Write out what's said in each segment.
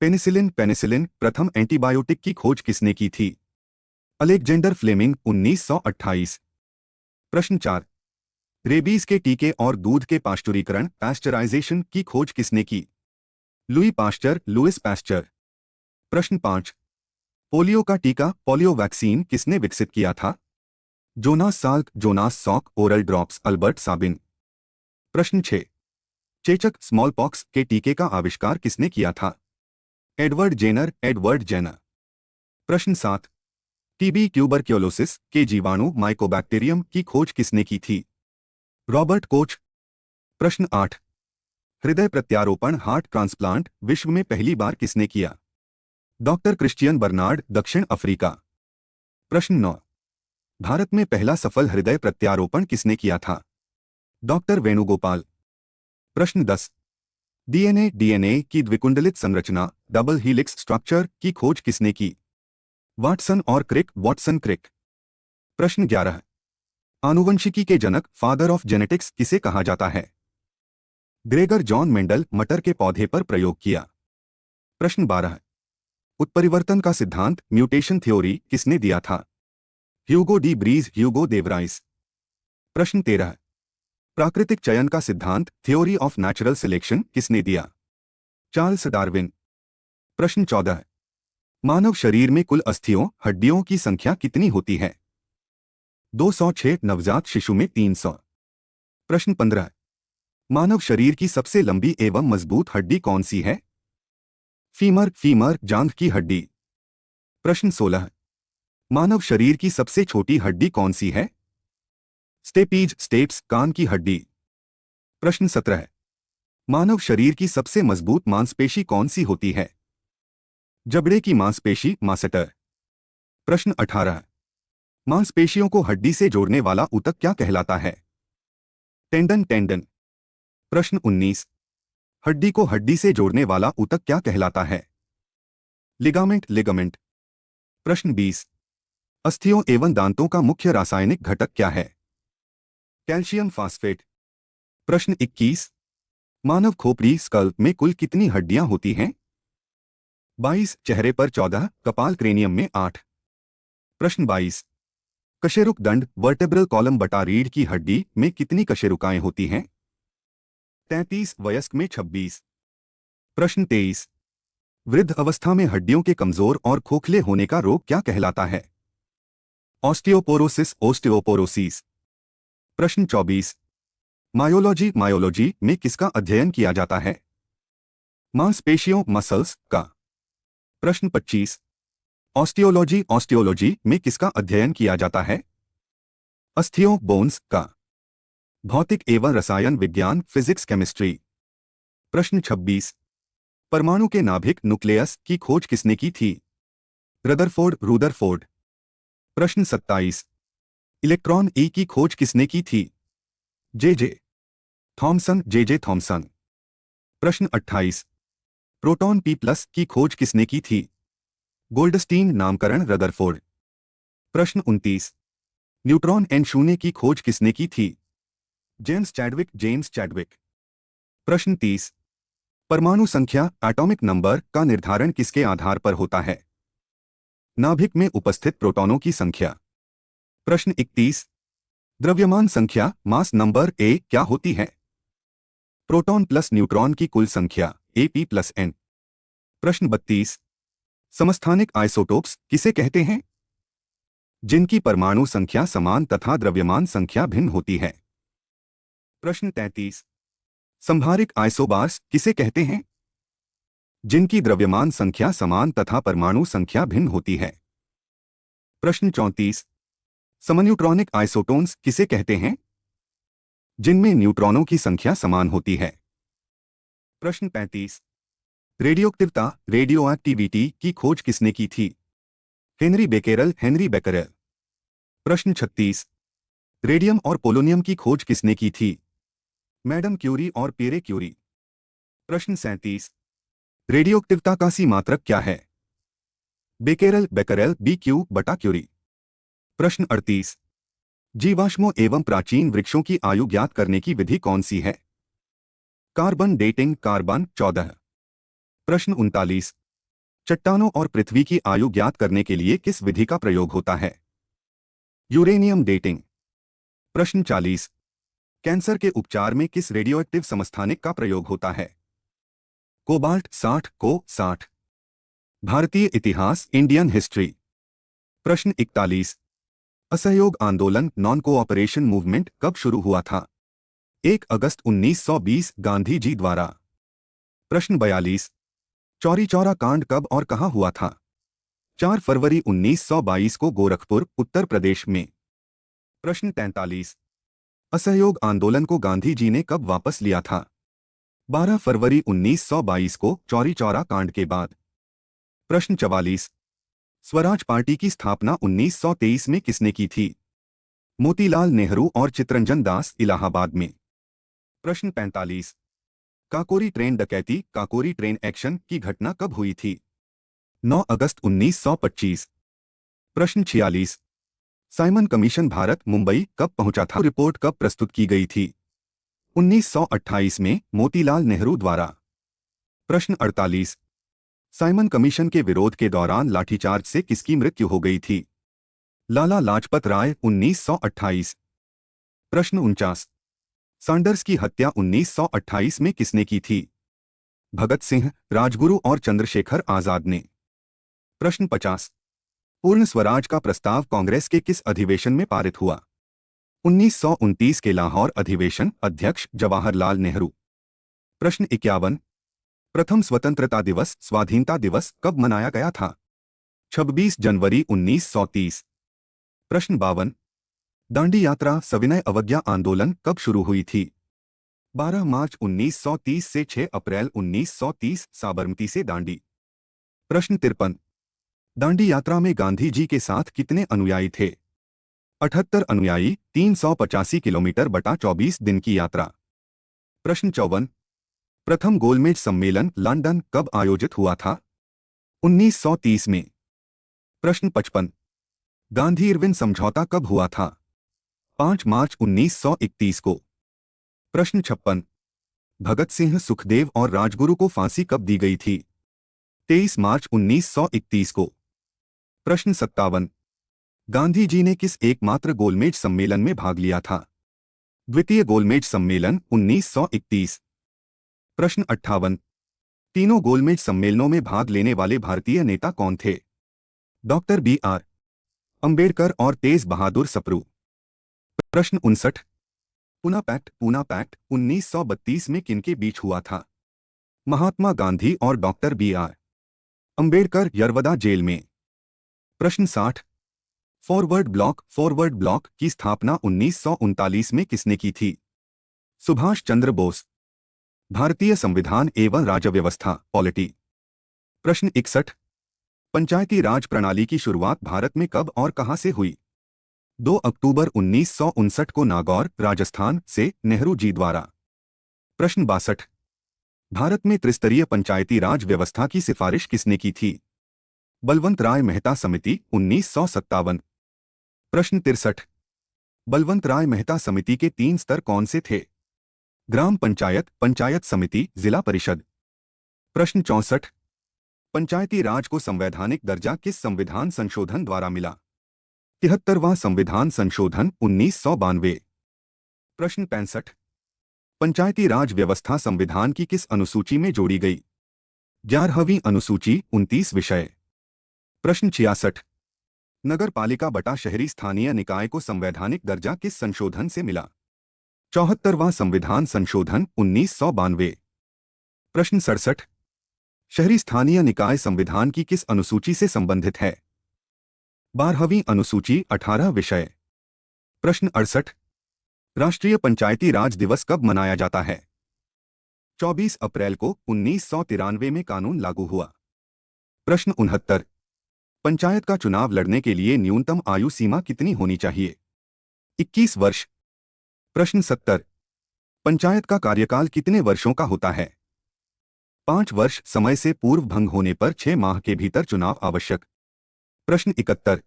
Penicillin penicillin प्रथम antibiotic की खोज किसने की थी? Alexander Fleming 1928। प्रश्न 4। रेबीज के टीके और दूध के पाश्चुरीकरण पैस्चराइजेशन की खोज किसने की? Louis Pasteur Louis Pasteur. प्रश्न 5। पोलियो का टीका पोलियो वैक्सीन किसने विकसित किया था? Jonas Salk Jonas Salk oral drops Albert Sabin. प्रश्न 6। चेचक स्मॉल पॉक्स के टीके का आविष्कार किसने किया था? Edward Jenner Edward Jenner. प्रश्न 7। टीबी ट्यूबरक्योलोसिस के जीवाणु माइकोबैक्टीरियम की खोज किसने की थी? Robert Koch. प्रश्न 8। हृदय प्रत्यारोपण हार्ट ट्रांसप्लांट विश्व में पहली बार किसने किया? डॉक्टर क्रिश्चियन बर्नार्ड दक्षिण अफ्रीका। प्रश्न 9। भारत में पहला सफल हृदय प्रत्यारोपण किसने किया था? डॉक्टर वेणुगोपाल। प्रश्न 10। डीएनए डीएनए की द्विकुंडलित संरचना डबल हीलिक्स स्ट्रक्चर की खोज किसने की? वाटसन और क्रिक वॉटसन क्रिक। प्रश्न 11। आनुवंशिकी के जनक फादर ऑफ जेनेटिक्स किसे कहा जाता है? ग्रेगर जॉन मेंडल मटर के पौधे पर प्रयोग किया। प्रश्न 12। उत्परिवर्तन का सिद्धांत म्यूटेशन थ्योरी किसने दिया था? ह्यूगो डी ब्रीज ह्यूगो देवराइस। प्रश्न 13। प्राकृतिक चयन का सिद्धांत थ्योरी ऑफ नेचुरल सिलेक्शन किसने दिया? Charles Darwin. प्रश्न 14। मानव शरीर में कुल अस्थियों हड्डियों की संख्या कितनी होती है? 206 नवजात शिशु में 300। प्रश्न 15। मानव शरीर की सबसे लंबी एवं मजबूत हड्डी कौन सी है? फीमर फीमर जांघ की हड्डी। प्रश्न 16। मानव शरीर की सबसे छोटी हड्डी कौन सी है? स्टेपीज स्टेप्स कान की हड्डी। प्रश्न 17। मानव शरीर की सबसे मजबूत मांसपेशी कौन सी होती है? जबड़े की मांसपेशी मासेटर। प्रश्न 18। मांसपेशियों को हड्डी से जोड़ने वाला ऊतक क्या कहलाता है? Tendon tendon. प्रश्न 19। हड्डी को हड्डी से जोड़ने वाला ऊतक क्या कहलाता है? Ligament ligament. प्रश्न 20। अस्थियों एवं दांतों का मुख्य रासायनिक घटक क्या है? Calcium phosphate. प्रश्न 21। मानव खोपड़ी स्कल्प में कुल कितनी हड्डियां होती हैं? 22 चेहरे पर 14 कपाल क्रेनियम में 8। प्रश्न 22। कशेरुक दंड वर्टेब्रल कॉलम बटा रीढ़ की हड्डी में कितनी कशेरुकाएं होती हैं? 33 वयस्क में 26। प्रश्न 23। वृद्ध अवस्था में हड्डियों के कमजोर और खोखले होने का रोग क्या कहलाता है? Osteoporosis osteoporosis. प्रश्न 24। मायोलॉजी मायोलॉजी में किसका अध्ययन किया जाता है? मांसपेशियों मसल्स का। प्रश्न 25। ऑस्टियोलॉजी ऑस्टियोलॉजी में किसका अध्ययन किया जाता है? अस्थियों बोन्स का। भौतिक एवं रसायन विज्ञान फिजिक्स केमिस्ट्री। प्रश्न 26। परमाणु के नाभिक न्यूक्लियस की खोज किसने की थी? रदरफोर्ड रूदरफोर्ड। प्रश्न 27। इलेक्ट्रॉन ई की खोज किसने की थी? J Thomson. प्रश्न 28। प्रोटॉन पी प्लस की खोज किसने की थी? गोल्डस्टीन नामकरण रदरफोर्ड। प्रश्न 29। न्यूट्रॉन एन शून्य की खोज किसने की थी? James Chadwick. प्रश्न 30। परमाणु संख्या एटॉमिक नंबर का निर्धारण किसके आधार पर होता है? नाभिक में उपस्थित प्रोटॉनों की संख्या। प्रश्न 31। द्रव्यमान संख्या मास नंबर ए क्या होती है? प्रोटॉन प्लस न्यूट्रॉन की कुल संख्या एपी प्लस एन। प्रश्न 32। समस्थानिक आइसोटोप्स किसे कहते हैं? जिनकी परमाणु संख्या समान तथा द्रव्यमान संख्या भिन्न होती है। प्रश्न 33। संभारिक आइसोबार्स किसे कहते हैं? जिनकी द्रव्यमान संख्या समान तथा परमाणु संख्या भिन्न होती है। प्रश्न 34। समन्यूट्रॉनिक आइसोटोन्स किसे कहते हैं? जिनमें न्यूट्रॉनों की संख्या समान होती है। प्रश्न 35। रेडियोक्टिवता रेडियो एक्टिविटी की खोज किसने की थी? हेनरी बेकेरल। प्रश्न 36। रेडियम और पोलोनियम की खोज किसने की थी? मैडम क्यूरी और पियरे क्यूरी। प्रश्न 37। रेडियोक्टिवता का सी मात्रक क्या है? बेकेरल BQ बटा क्यूरी। प्रश्न 38। जीवाश्मों एवं प्राचीन वृक्षों की आयु ज्ञात करने की विधि कौन सी है? Carbon dating carbon 14। प्रश्न 39। चट्टानों और पृथ्वी की आयु ज्ञात करने के लिए किस विधि का प्रयोग होता है? Uranium dating. प्रश्न 40। कैंसर के उपचार में किस रेडियोएक्टिव समस्थानिक का प्रयोग होता है? कोबाल्ट 60 को 60। भारतीय इतिहास इंडियन हिस्ट्री। प्रश्न 41। असहयोग आंदोलन नॉन कोऑपरेशन मूवमेंट कब शुरू हुआ था? 1 अगस्त 1920 गांधी जी द्वारा। प्रश्न 42। चौरी चौरा कांड कब और कहां हुआ था? 4 फरवरी 1922 को गोरखपुर, उत्तर प्रदेश में। प्रश्न 43। असहयोग आंदोलन को गांधी जी ने कब वापस लिया था? 12 फरवरी 1922 को चौरी चौरा कांड के बाद। प्रश्न 44। स्वराज पार्टी की स्थापना 1923 में किसने की थी? मोतीलाल नेहरू और चित्तरंजन दास, इलाहाबाद में। प्रश्न 45। काकोरी ट्रेन डकैती, काकोरी ट्रेन एक्शन की घटना कब हुई थी? 9 अगस्त 1925। प्रश्न 46। साइमन कमीशन भारत मुंबई कब पहुंचा था? रिपोर्ट कब प्रस्तुत की गई थी? 1928 में मोतीलाल नेहरू द्वारा। प्रश्न 48। साइमन कमीशन के विरोध के दौरान लाठीचार्ज से किसकी मृत्यु हो गई थी? लाला लाजपत राय, 1928। प्रश्न 49। सैंडर्स की हत्या 1928 में किसने की थी? भगत सिंह, राजगुरु और चंद्रशेखर आजाद ने। प्रश्न 50। पूर्ण स्वराज का प्रस्ताव कांग्रेस के किस अधिवेशन में पारित हुआ? 1929 के लाहौर अधिवेशन, अध्यक्ष जवाहरलाल नेहरू। प्रश्न 51। प्रथम स्वतंत्रता दिवस, स्वाधीनता दिवस कब मनाया गया था? 26 जनवरी 1930। प्रश्न 52। दांडी यात्रा सविनय अवज्ञा आंदोलन कब शुरू हुई थी? 12 मार्च 1930 से 6 अप्रैल 1930, साबरमती से दांडी। प्रश्न 53। दांडी यात्रा में गांधी जी के साथ कितने अनुयायी थे? 78 अनुयायी, 385 किलोमीटर बटा 24 दिन की यात्रा। प्रश्न 54। प्रथम गोलमेज सम्मेलन लंदन कब आयोजित हुआ था? 1930 में। प्रश्न 55। गांधी इरविन समझौता कब हुआ था? 5 मार्च 1931 को। प्रश्न 56। भगत सिंह, सुखदेव और राजगुरु को फांसी कब दी गई थी? 23 मार्च 1931 को। प्रश्न 57। गांधी जी ने किस एकमात्र गोलमेज सम्मेलन में भाग लिया था? द्वितीय गोलमेज सम्मेलन, 1931। प्रश्न 58। तीनों गोलमेज सम्मेलनों में भाग लेने वाले भारतीय नेता कौन थे? Doctor B.R. अंबेडकर और तेज बहादुर सप्रू। प्रश्न 59। पूना पैक्ट 1932 में किनके बीच हुआ था? महात्मा गांधी और doctor B.R. Ambedkar, Yerawada jail में। प्रश्न 60। फॉरवर्ड ब्लॉक की स्थापना 1939 में किसने की थी? सुभाष चंद्र बोस। भारतीय संविधान एवं राज्य व्यवस्था, पॉलिटी। प्रश्न 61। पंचायती राज प्रणाली की शुरुआत भारत में कब और कहां से हुई? 2 अक्टूबर 1959 को नागौर, राजस्थान से नेहरू जी द्वारा। प्रश्न 62। भारत में त्रिस्तरीय पंचायती राज व्यवस्था की सिफारिश किसने की थी? बलवंत राय मेहता समिति, 1957। प्रश्न 63। बलवंत राय मेहता समिति के 3 स्तर कौन से थे? ग्राम पंचायत, पंचायत समिति, जिला परिषद। प्रश्न 64। पंचायती राज को संवैधानिक दर्जा किस संविधान संशोधन द्वारा मिला? 73वां संविधान संशोधन, 1992। प्रश्न 65। पंचायती राज व्यवस्था संविधान की किस अनुसूची में जोड़ी गई? 11वीं अनुसूची, 29 विषय। प्रश्न 66। नगर पालिका बटा शहरी स्थानीय निकाय को संवैधानिक दर्जा किस संशोधन से मिला? 74वां संविधान संशोधन, 1992। प्रश्न 67। शहरी स्थानीय निकाय संविधान की किस अनुसूची से संबंधित है? 12वीं अनुसूची, 18 विषय। प्रश्न 68। राष्ट्रीय पंचायती राज दिवस कब मनाया जाता है? 24 अप्रैल को 1993 में कानून लागू हुआ। प्रश्न 69। पंचायत का चुनाव लड़ने के लिए न्यूनतम आयु सीमा कितनी होनी चाहिए? 21 वर्ष। प्रश्न 70। पंचायत का कार्यकाल कितने वर्षों का होता है? 5 वर्ष। समय से पूर्व भंग होने पर 6 माह के भीतर चुनाव आवश्यक। प्रश्न 71।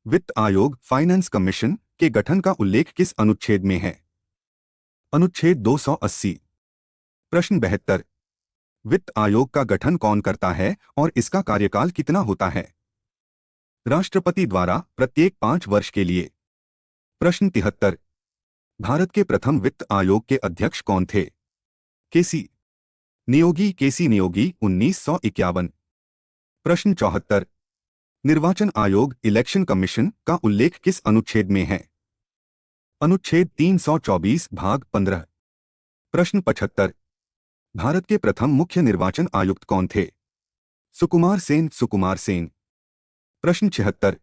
वित्त आयोग, फाइनेंस कमीशन के गठन का उल्लेख किस अनुच्छेद में है? अनुच्छेद 280। प्रश्न 72। वित्त आयोग का गठन कौन करता है और इसका कार्यकाल कितना होता है? राष्ट्रपति द्वारा प्रत्येक 5 वर्ष के लिए। प्रश्न 73। भारत के प्रथम वित्त आयोग के अध्यक्ष कौन थे? केसी नियोगी 1951। प्रश्न 74। निर्वाचन आयोग इलेक्शन कमीशन का उल्लेख किस अनुच्छेद में है? अनुच्छेद 324 भाग 15। प्रश्न 75। भारत के प्रथम मुख्य निर्वाचन आयुक्त कौन थे? सुकुमार सेन। प्रश्न 76।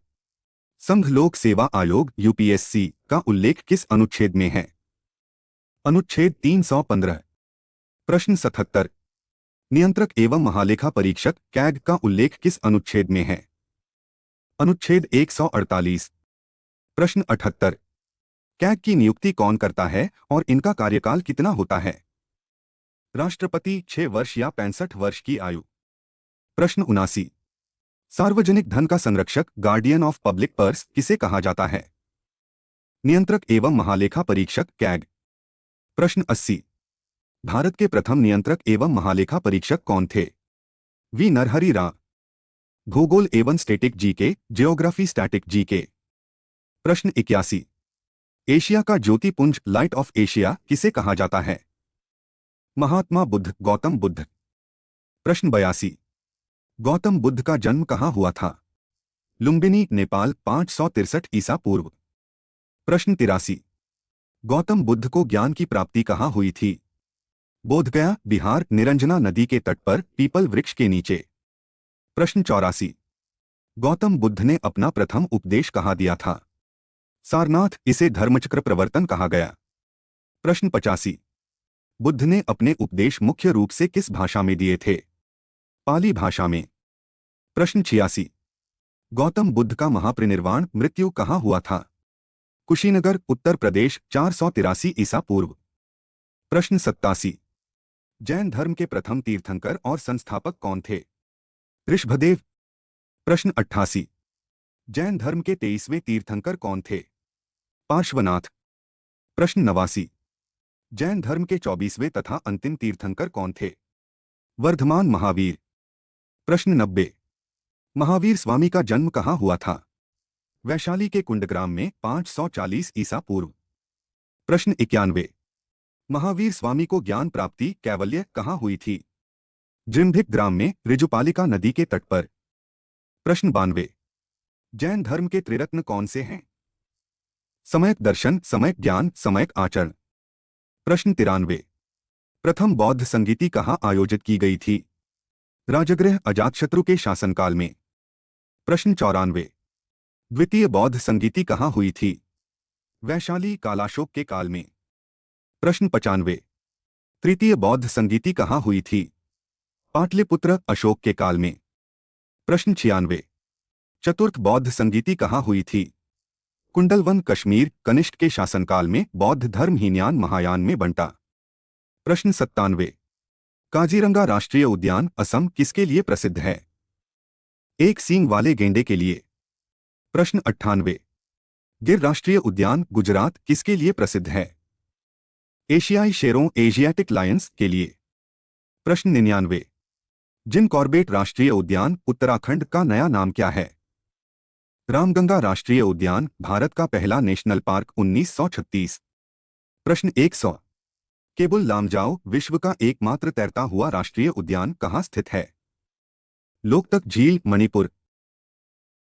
संघ लोक सेवा आयोग यूपीएससी का उल्लेख किस अनुच्छेद में है? अनुच्छेद 315। प्रश्न 77। नियंत्रक एवं महालेखा परीक्षक कैग का उल्लेख किस अनुच्छेद में है? अनुच्छेद 148। प्रश्न 78। कैग की नियुक्ति कौन करता है और इनका कार्यकाल कितना होता है? राष्ट्रपति 6 वर्ष या 65 वर्ष की आयु। प्रश्न 79। सार्वजनिक धन का संरक्षक गार्डियन ऑफ पब्लिक पर्स किसे कहा जाता है? नियंत्रक एवं महालेखा परीक्षक कैग। प्रश्न 80। भारत के प्रथम नियंत्रक एवं महालेखा परीक्षक कौन थे? वी नरहरि राव। भूगोल एवं static GK geography static GK. प्रश्न 81। एशिया का ज्योतिपुंज लाइट ऑफ एशिया किसे कहा जाता है? महात्मा बुद्ध गौतम बुद्ध। प्रश्न 82। गौतम बुद्ध का जन्म कहाँ हुआ था? लुम्बिनी नेपाल 563 ईसा पूर्व। प्रश्न 83। गौतम बुद्ध को ज्ञान की प्राप्ति कहाँ हुई थी? बोधगया बिहार निरंजना नदी के तट पर पीपल वृक्ष के नीचे। प्रश्न 84। गौतम बुद्ध ने अपना प्रथम उपदेश कहाँ दिया था? सारनाथ, इसे धर्मचक्र प्रवर्तन कहा गया। प्रश्न 85। बुद्ध ने अपने उपदेश मुख्य रूप से किस भाषा में दिए थे? पाली भाषा में। प्रश्न 86। गौतम बुद्ध का महापरिनिर्वाण मृत्यु कहाँ हुआ था? कुशीनगर उत्तर प्रदेश 483 ईसा पूर्व। प्रश्न 87। जैन धर्म के प्रथम तीर्थंकर और संस्थापक कौन थे? ऋषभदेव। प्रश्न 88। जैन धर्म के 23वें तीर्थंकर कौन थे? पार्श्वनाथ। प्रश्न 89। जैन धर्म के 24वें तथा अंतिम तीर्थंकर कौन थे? वर्धमान महावीर। प्रश्न 90। महावीर स्वामी का जन्म कहाँ हुआ था? वैशाली के कुंडग्राम में 540 ईसा पूर्व। प्रश्न 91। महावीर स्वामी को ज्ञान प्राप्ति कैवल्य कहाँ हुई थी? जृंभिक ग्राम में ऋजुपालिका नदी के तट पर। प्रश्न 92। जैन धर्म के त्रिरत्न कौन से हैं? सम्यक दर्शन, सम्यक ज्ञान, सम्यक आचरण। प्रश्न 93। प्रथम बौद्ध संगीति कहाँ आयोजित की गई थी? राजगृह अजातशत्रु के शासनकाल में। प्रश्न 94। द्वितीय बौद्ध संगीति कहाँ हुई थी? वैशाली कालाशोक के काल में। प्रश्न 95। तृतीय बौद्ध संगीति कहाँ हुई थी? पाटलिपुत्र अशोक के काल में। प्रश्न 96। चतुर्थ बौद्ध संगीति कहाँ हुई थी? कुंडलवन कश्मीर कनिष्क के शासनकाल में बौद्ध धर्म हीनयान महायान में बंटा। प्रश्न 97। काजीरंगा राष्ट्रीय उद्यान असम किसके लिए प्रसिद्ध है? एक सींग वाले गेंडे के लिए। प्रश्न 98। गिर राष्ट्रीय उद्यान गुजरात किसके लिए प्रसिद्ध है? एशियाई शेरों एशियाटिक लायंस के लिए। प्रश्न 99। जिम कॉर्बेट राष्ट्रीय उद्यान उत्तराखंड का नया नाम क्या है? रामगंगा राष्ट्रीय उद्यान भारत का पहला नेशनल पार्क 1936। प्रश्न 100। केबुल लामजाओ विश्व का एकमात्र तैरता हुआ राष्ट्रीय उद्यान कहाँ स्थित है? लोकतक झील मणिपुर।